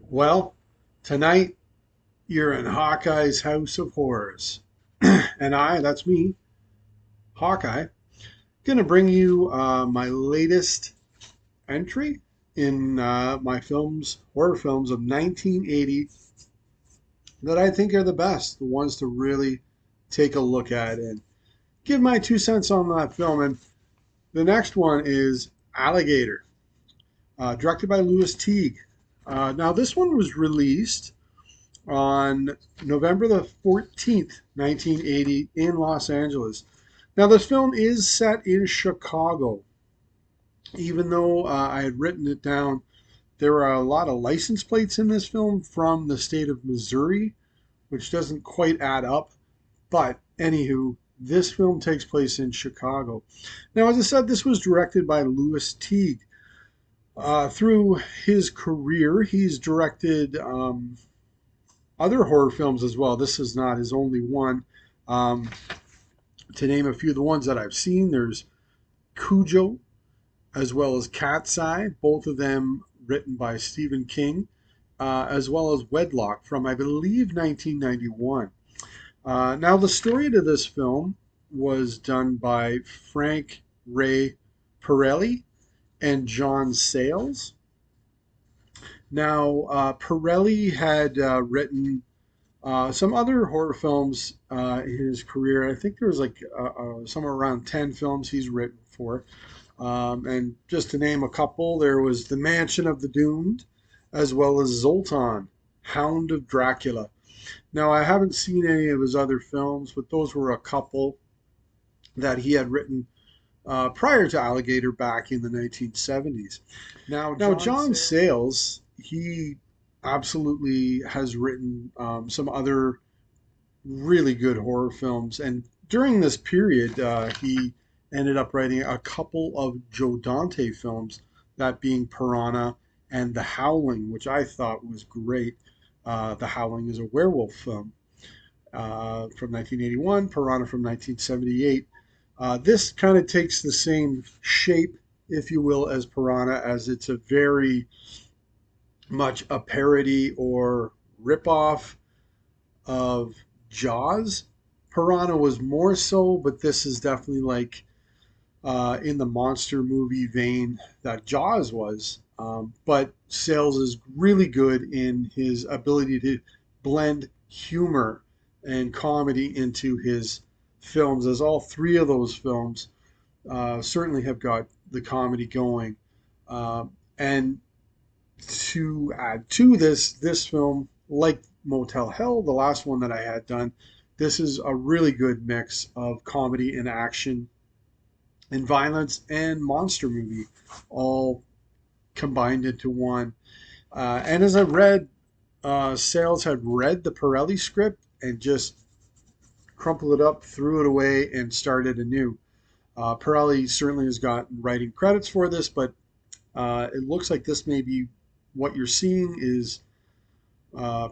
Well, tonight you're in Hawkeye's House of Horrors. And that's me, Hawkeye, going to bring you my latest entry in my horror films of 1980 that I think are the best, the ones to really take a look at and give my 2 cents on that film. And the next one is Alligator, directed by Louis Teague. Now, this one was released on November the 14th, 1980, in Los Angeles. Now, this film is set in Chicago. Even though I had written it down, there are a lot of license plates in this film from the state of Missouri, which doesn't quite add up. But, anywho, this film takes place in Chicago. Now, as I said, this was directed by Louis Teague. Through his career, he's directed other horror films as well. This is not his only one. Um, to name a few of the ones that I've seen, there's Cujo as well as Cat's Eye, both of them written by Stephen King, as well as Wedlock from, I believe, 1991. Now, the story to this film was done by Frank Ray Pirelli and John Sayles. Now, Pirelli had written some other horror films in his career. I think there was like somewhere around 10 films he's written for. And just to name a couple, there was The Mansion of the Doomed, as well as Zoltan, Hound of Dracula. Now, I haven't seen any of his other films, but those were a couple that he had written prior to Alligator back in the 1970s. Now, John Sayles, he absolutely has written some other really good horror films. And during this period, he ended up writing a couple of Joe Dante films, that being Piranha and The Howling, which I thought was great. The Howling is a werewolf film from 1981, Piranha from 1978. This kind of takes the same shape, if you will, as Piranha, as it's a very much a parody or ripoff of Jaws. Piranha was more so, but this is definitely like in the monster movie vein that Jaws was. But Sales is really good in his ability to blend humor and comedy into his films, as all three of those films certainly have got the comedy going. And to add to this film, like Motel Hell, the last one that I had done, this is a really good mix of comedy and action and violence and monster movie all combined into one. And as I read, Sales had read the Pirelli script and just crumpled it up, threw it away, and started anew. Pirelli certainly has got writing credits for this, but it looks like this may be what you're seeing is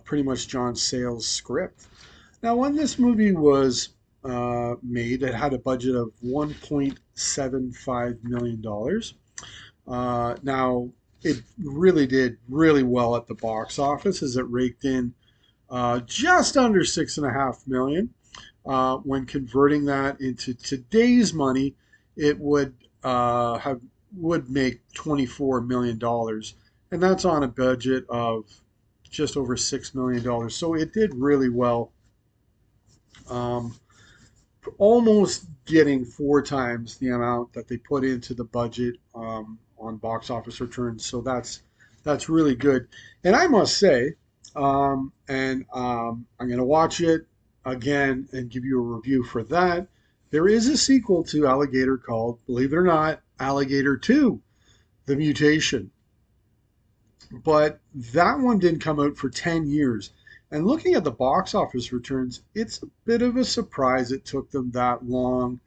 pretty much John Sayles' script. Now, when this movie was made, it had a budget of $1.75 million. Now, it really did really well at the box office as it raked in just under 6.5 million. When converting that into today's money, it would make $24 million, and that's on a budget of just over $6 million. So it did really well, um, almost getting 4 times the amount that they put into the budget on box office returns. So that's really good. And I must say, I'm going to watch it again and give you a review for that. There is a sequel to Alligator called, believe it or not, Alligator 2, The Mutation. But that one didn't come out for 10 years. And looking at the box office returns, it's a bit of a surprise it took them that long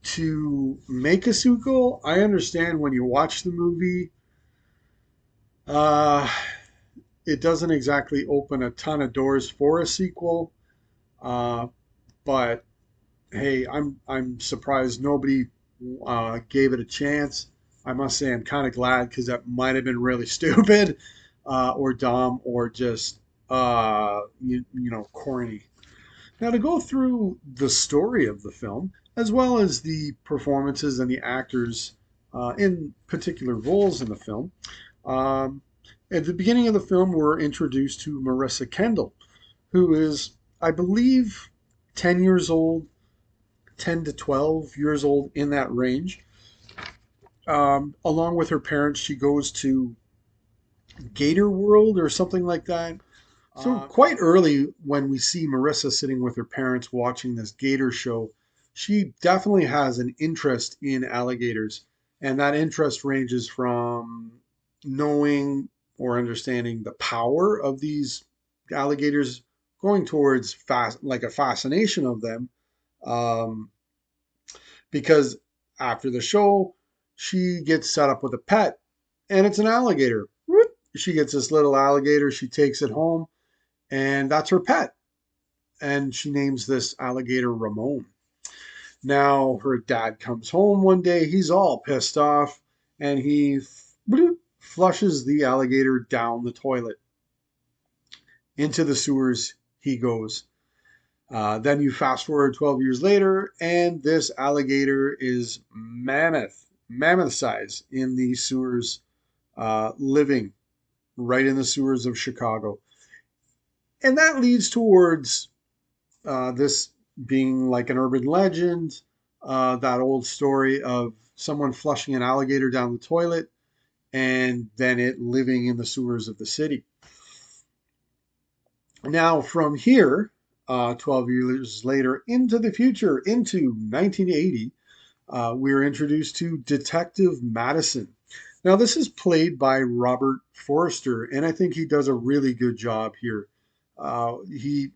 to make a sequel. I understand when you watch the movie, uh, it doesn't exactly open a ton of doors for a sequel. Uh, but hey, I'm surprised nobody gave it a chance. I must say I'm kind of glad because that might have been really stupid. or dumb or just corny. Now, to go through the story of the film, as well as the performances and the actors in particular roles in the film, um, at the beginning of the film, we're introduced to Marissa Kendall, who is, I believe, 10 years old, 10 to 12 years old in that range. Along with her parents, she goes to Gator World or something like that. So, quite early, when we see Marissa sitting with her parents watching this gator show, she definitely has an interest in alligators. And that interest ranges from knowing or understanding the power of these alligators, going towards like a fascination of them. Um, because after the show, she gets set up with a pet, and it's an alligator. She gets this little alligator, she takes it home, and that's her pet. And she names this alligator Ramon. Now, her dad comes home one day, he's all pissed off, and he flushes the alligator down the toilet. Into the sewers he goes. Then you fast forward 12 years later, and this alligator is mammoth size in the sewers, living right in the sewers of Chicago. And that leads towards this being like an urban legend, that old story of someone flushing an alligator down the toilet and then it living in the sewers of the city. Now, from here, 12 years later, into the future, into 1980, we're introduced to Detective Madison. Now, this is played by Robert Forster, and I think he does a really good job here. He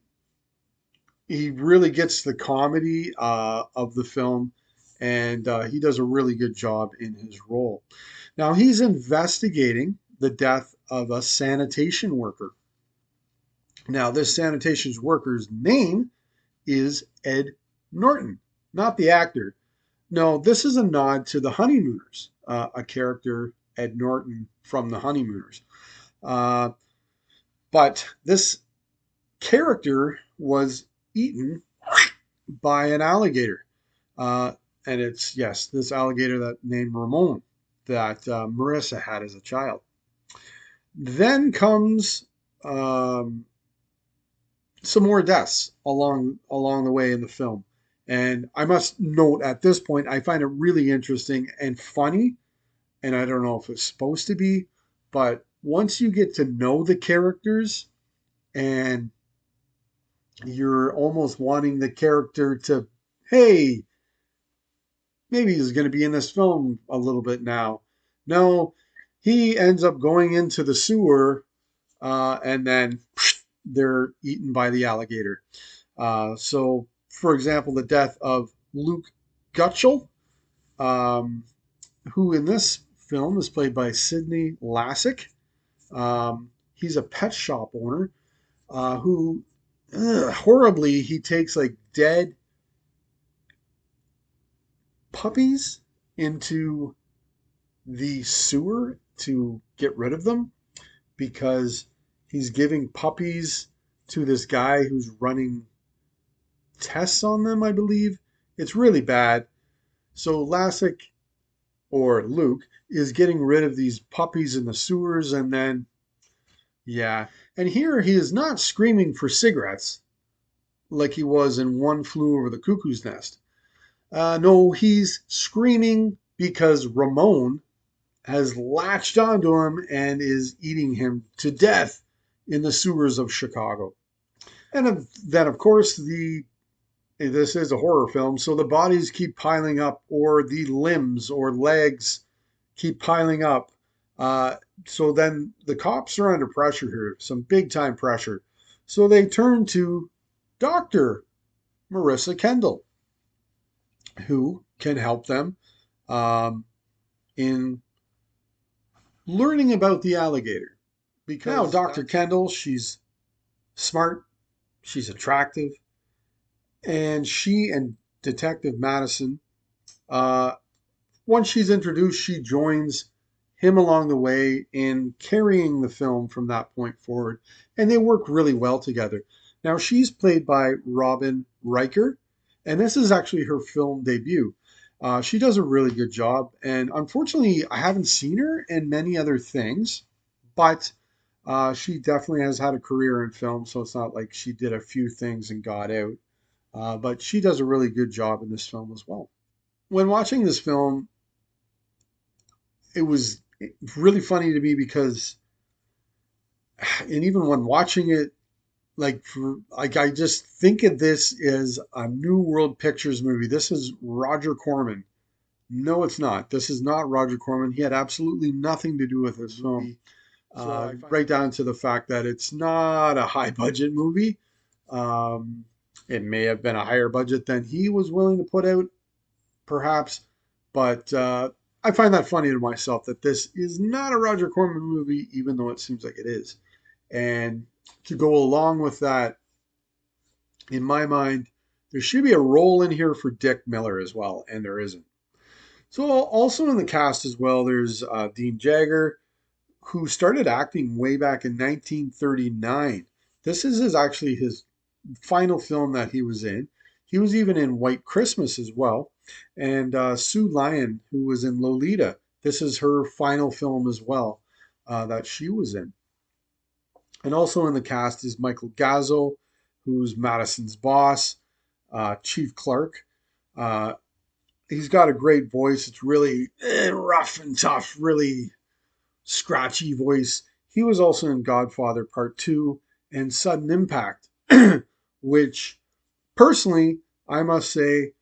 really gets the comedy of the film, and he does a really good job in his role. Now, he's investigating the death of a sanitation worker. Now, this sanitation worker's name is Ed Norton, not the actor. No, this is a nod to the Honeymooners, a character, Ed Norton, from the Honeymooners. Uh, but this character was eaten by an alligator. Uh, and it's, yes, this alligator that named Ramon that Marissa had as a child. Then comes um, some more deaths along the way in the film. And I must note at this point, I find it really interesting and funny. And I don't know if it's supposed to be, but once you get to know the characters and you're almost wanting the character to, hey, maybe he's going to be in this film a little bit now. No, he ends up going into the sewer, and then they're eaten by the alligator. So, for example, the death of Luke Gutschall, um, who in this film is played by Sidney Lassick. He's a pet shop owner who horribly he takes like dead puppies into the sewer to get rid of them because he's giving puppies to this guy who's running tests on them, I believe. It's really bad. So Lassick or Luke is getting rid of these puppies in the sewers, and then, yeah. And here he is not screaming for cigarettes like he was in One Flew Over the Cuckoo's Nest. No, he's screaming because Ramon has latched onto him and is eating him to death in the sewers of Chicago. And then, of course, this is a horror film, so the bodies keep piling up, or the limbs or legs keep piling up. Uh, so then the cops are under pressure here, some big time pressure. So they turn to Dr. Marissa Kendall, who can help them in learning about the alligator. Because now, Dr. Kendall, she's smart, she's attractive, and she and Detective Madison, uh, once she's introduced, she joins him along the way in carrying the film from that point forward. And they work really well together. Now, she's played by Robin Riker, and this is actually her film debut. She does a really good job, and unfortunately, I haven't seen her in many other things, but she definitely has had a career in film, so it's not like she did a few things and got out. But she does a really good job in this film as well. When watching this film, it was really funny to me because, and even when watching it, like I just think of this as a New World Pictures movie. This is Roger Corman. No, it's not. This is not Roger Corman. He had absolutely nothing to do with this film. Right down to the fact that it's not a high budget movie. Um, it may have been a higher budget than he was willing to put out, perhaps, but I find that funny to myself that this is not a Roger Corman movie, even though it seems like it is. And to go along with that, in my mind, there should be a role in here for Dick Miller as well, and there isn't. So, also in the cast as well, there's Dean Jagger, who started acting way back in 1939. This is actually his final film that he was in. He was even in White Christmas as well. And Sue Lyon, who was in Lolita, this is her final film as well that she was in. And also in the cast is Michael Gazzo, who's Madison's boss, Chief Clark. Uh, he's got a great voice. It's really rough and tough, really scratchy voice. He was also in Godfather Part 2 and Sudden Impact, which personally, I must say,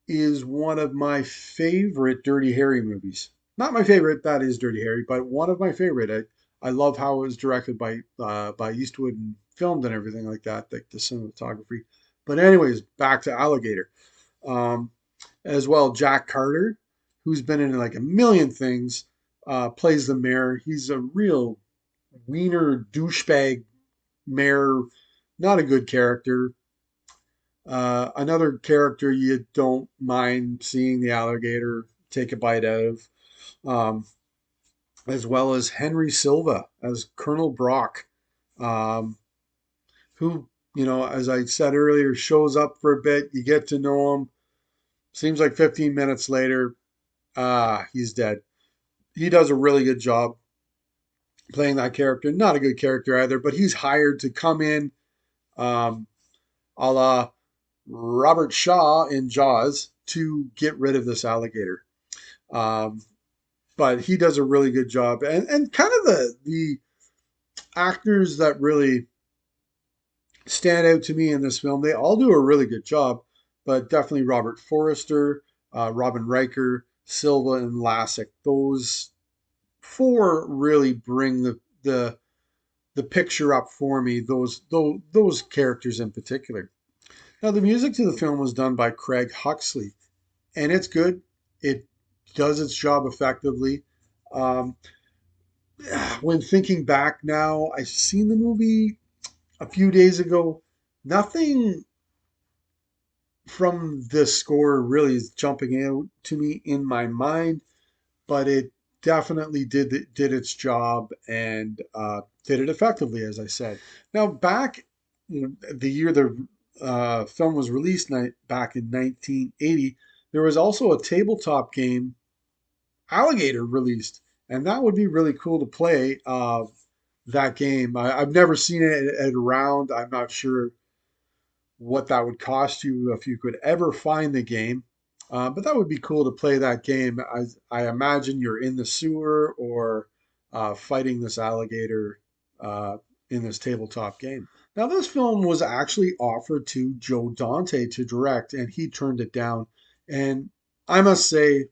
is one of my favorite Dirty Harry movies. Not my favorite, that is Dirty Harry, but one of my favorite. I love how it was directed by Eastwood and filmed and everything like that, like the cinematography. But anyways, back to Alligator. Um, as well, Jack Carter, who's been in like a million things, plays the mayor. He's a real wiener douchebag mayor, not a good character. Another character you don't mind seeing the alligator take a bite out of, um, as well as Henry Silva as Colonel Brock, um, who, as I said earlier, shows up for a bit. You get to know him. Seems like 15 minutes later, he's dead. He does a really good job playing that character. Not a good character either, but he's hired to come in, um, a la Robert Shaw in Jaws, to get rid of this alligator. Um, but he does a really good job, and kind of the actors that really stand out to me in this film, they all do a really good job, but definitely Robert Forrester, Robin Riker, Silva, and Lassick. Those four really bring the picture up for me. Those characters in particular. Now, the music to the film was done by Craig Huxley, and it's good. It does its job effectively. Um, when thinking back now, I've seen the movie a few days ago. Nothing from the score really is jumping out to me in my mind, but it definitely did its job and did it effectively, as I said. Now, back the year the film was released, back in 1980, there was also a tabletop game, Alligator, released, and that would be really cool to play. That game, I've never seen it around. I'm not sure what that would cost you if you could ever find the game. But that would be cool to play that game. I imagine you're in the sewer or fighting this alligator uh, in this tabletop game. Now, this film was actually offered to Joe Dante to direct, and he turned it down. And I must say,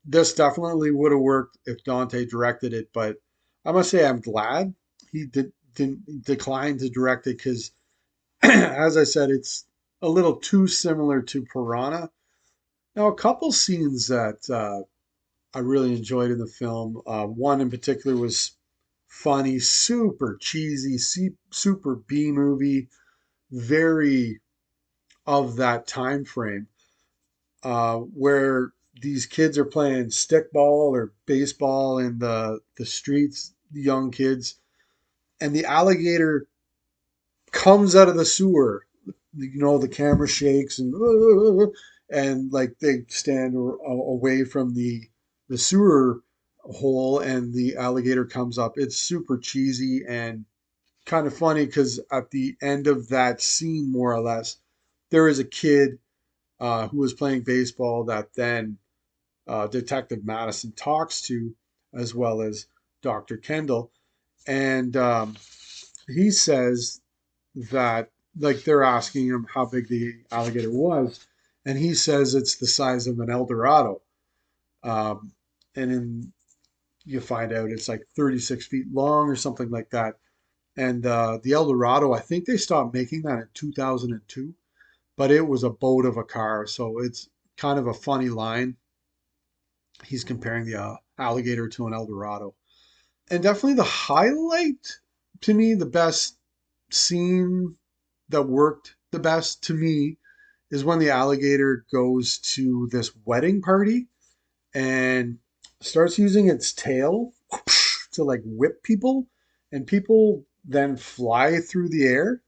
this definitely would have worked if Dante directed it, but I must say I'm glad he didn't decline to direct it because as I said, it's a little too similar to Piranha. Now, a couple scenes that I really enjoyed in the film. One in particular was funny, super cheesy, super B movie, very of that time frame, where these kids are playing stickball or baseball in the streets, young kids, and the alligator comes out of the sewer. The camera shakes and like they stand away from the sewer hole, and the alligator comes up. It's super cheesy and kind of funny because at the end of that scene, more or less, there is a kid who was playing baseball that then Detective Madison talks to, as well as Dr. Kendall. And he says that, like, they're asking him how big the alligator was. And he says it's the size of an El Dorado. Um, and then you find out it's like 36 feet long or something like that. And the El Dorado, I think they stopped making that in 2002, but it was a boat of a car. So it's kind of a funny line. He's comparing the alligator to an El Dorado. And definitely the highlight, to me, the best scene that worked the best to me is when the alligator goes to this wedding party and starts using its tail to like whip people, and people then fly through the air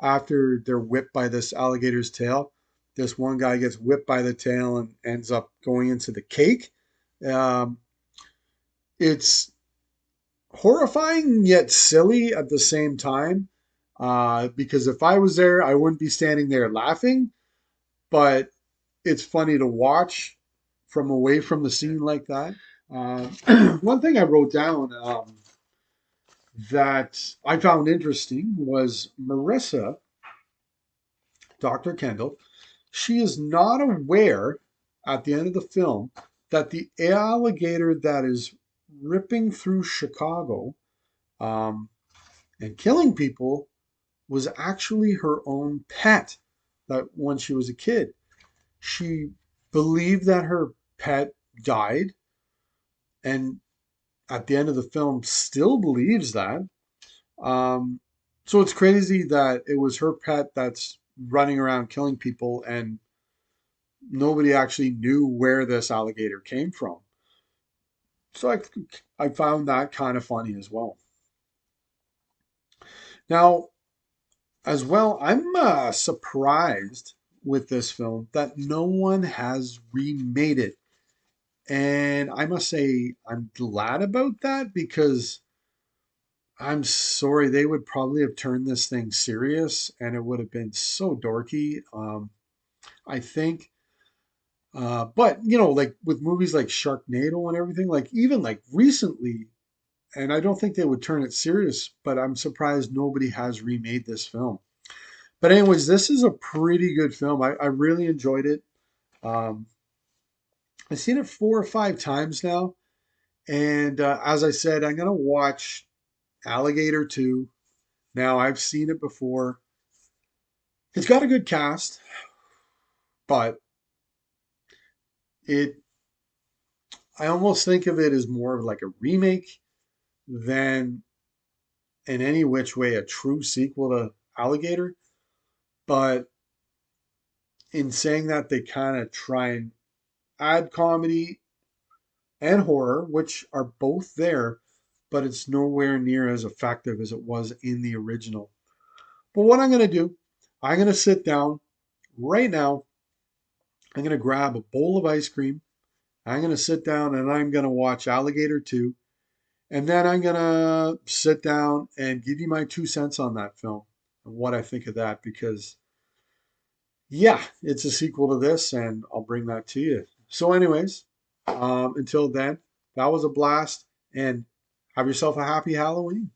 after they're whipped by this alligator's tail. This one guy gets whipped by the tail and ends up going into the cake. Um, it's horrifying yet silly at the same time. Because if I was there, I wouldn't be standing there laughing, but it's funny to watch from away from the scene like that. One thing I wrote down that I found interesting was Marissa, Dr. Kendall. She is not aware at the end of the film that the alligator that is ripping through Chicago um, and killing people was actually her own pet that when she was a kid. She believed that her pet died, and at the end of the film still believes that. Um, so it's crazy that it was her pet that's running around killing people, and nobody actually knew where this alligator came from. So I found that kind of funny as well. Now, as well, I'm surprised with this film that no one has remade it. And I must say, I'm glad about that because I'm sorry, they would probably have turned this thing serious and it would have been so dorky. I think, but like with movies like Sharknado and everything, like even like recently, and I don't think they would turn it serious, but I'm surprised nobody has remade this film. But anyways, this is a pretty good film. I really enjoyed it. Um, I've seen it 4 or 5 times now, and as I said, I'm gonna watch Alligator 2. Now I've seen it before. It's got a good cast, but it I almost think of it as more of like a remake than in any which way a true sequel to Alligator. But in saying that, they kind of try and add comedy and horror, which are both there, but it's nowhere near as effective as it was in the original. But what I'm going to do, I'm going to sit down right now. I'm going to grab a bowl of ice cream. I'm going to sit down and I'm going to watch Alligator 2. And then I'm going to sit down and give you my 2 cents on that film and what I think of that. Because, yeah, it's a sequel to this, and I'll bring that to you. So, anyways, until then, that was a blast. And have yourself a happy Halloween.